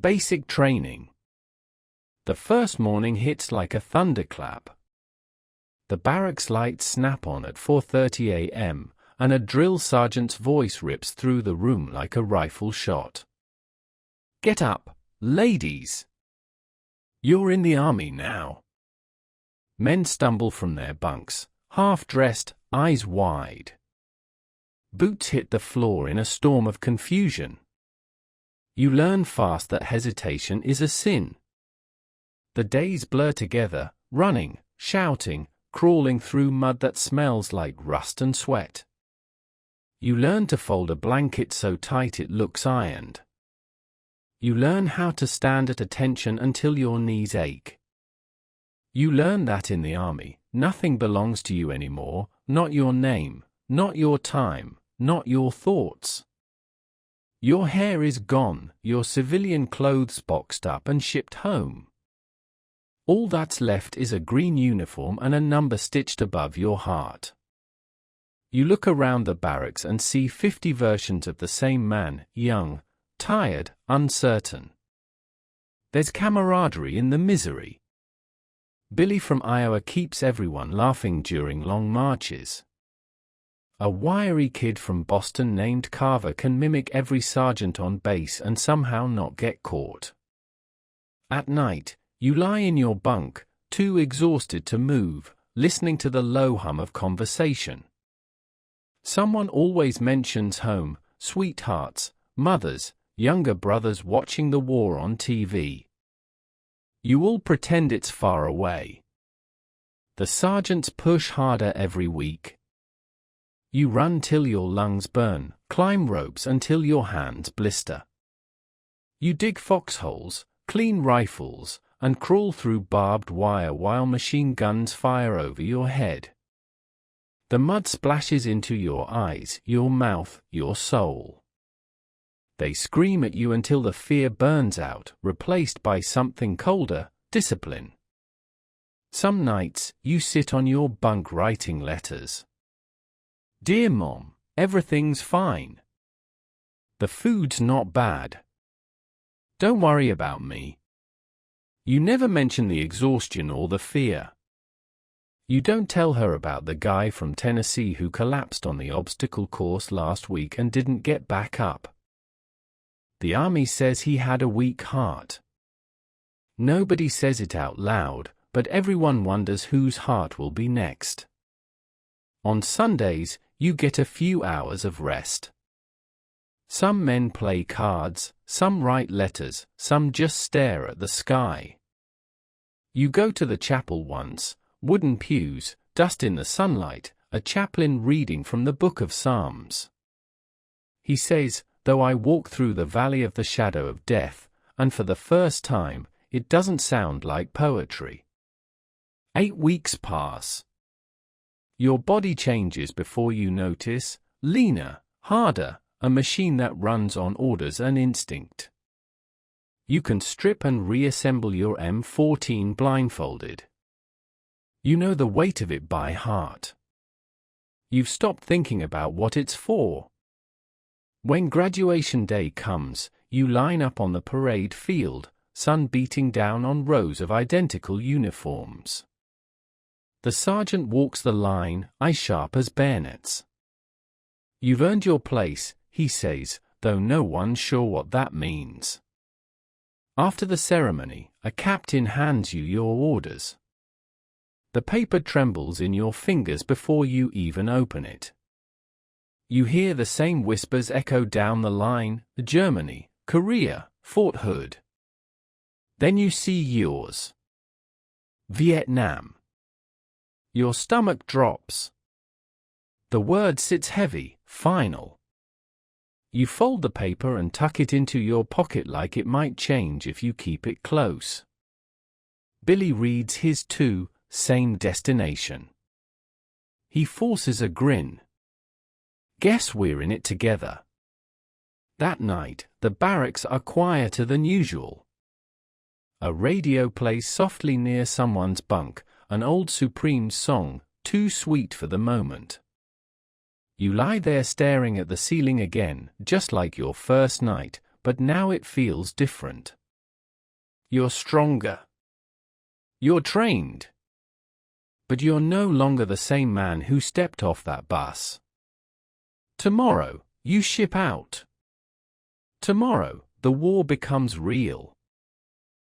Basic training. The first morning hits like a thunderclap. The barracks lights snap on at 4:30 a.m., and a drill sergeant's voice rips through the room like a rifle shot. Get up, ladies! You're in the army now. Men stumble from their bunks, half-dressed, eyes wide. Boots hit the floor in a storm of confusion. You learn fast that hesitation is a sin. The days blur together, running, shouting, crawling through mud that smells like rust and sweat. You learn to fold a blanket so tight it looks ironed. You learn how to stand at attention until your knees ache. You learn that in the army, nothing belongs to you anymore, not your name, not your time, not your thoughts. Your hair is gone, your civilian clothes boxed up and shipped home. All that's left is a green uniform and a number stitched above your heart. You look around the barracks and see 50 versions of the same man, young, tired, uncertain. There's camaraderie in the misery. Billy from Iowa keeps everyone laughing during long marches. A wiry kid from Boston named Carver can mimic every sergeant on base and somehow not get caught. At night, you lie in your bunk, too exhausted to move, listening to the low hum of conversation. Someone always mentions home, sweethearts, mothers, younger brothers watching the war on TV. You all pretend it's far away. The sergeants push harder every week. You run till your lungs burn, climb ropes until your hands blister. You dig foxholes, clean rifles, and crawl through barbed wire while machine guns fire over your head. The mud splashes into your eyes, your mouth, your soul. They scream at you until the fear burns out, replaced by something colder, discipline. Some nights, you sit on your bunk writing letters. Dear Mom, everything's fine. The food's not bad. Don't worry about me. You never mention the exhaustion or the fear. You don't tell her about the guy from Tennessee who collapsed on the obstacle course last week and didn't get back up. The army says he had a weak heart. Nobody says it out loud, but everyone wonders whose heart will be next. On Sundays, you get a few hours of rest. Some men play cards, some write letters, some just stare at the sky. You go to the chapel once, wooden pews, dust in the sunlight, a chaplain reading from the Book of Psalms. He says, though I walk through the valley of the shadow of death, and for the first time, it doesn't sound like poetry. 8 weeks pass. Your body changes before you notice, leaner, harder, a machine that runs on orders and instinct. You can strip and reassemble your M14 blindfolded. You know the weight of it by heart. You've stopped thinking about what it's for. When graduation day comes, you line up on the parade field, sun beating down on rows of identical uniforms. The sergeant walks the line, eyes sharp as bayonets. You've earned your place, he says, though no one's sure what that means. After the ceremony, a captain hands you your orders. The paper trembles in your fingers before you even open it. You hear the same whispers echo down the line, Germany, Korea, Fort Hood. Then you see yours. Vietnam. Your stomach drops. The word sits heavy, final. You fold the paper and tuck it into your pocket like it might change if you keep it close. Billy reads his too, same destination. He forces a grin. Guess we're in it together. That night, the barracks are quieter than usual. A radio plays softly near someone's bunk, an old Supremes song, too sweet for the moment. You lie there staring at the ceiling again, just like your first night, but now it feels different. You're stronger. You're trained. But you're no longer the same man who stepped off that bus. Tomorrow, you ship out. Tomorrow, the war becomes real.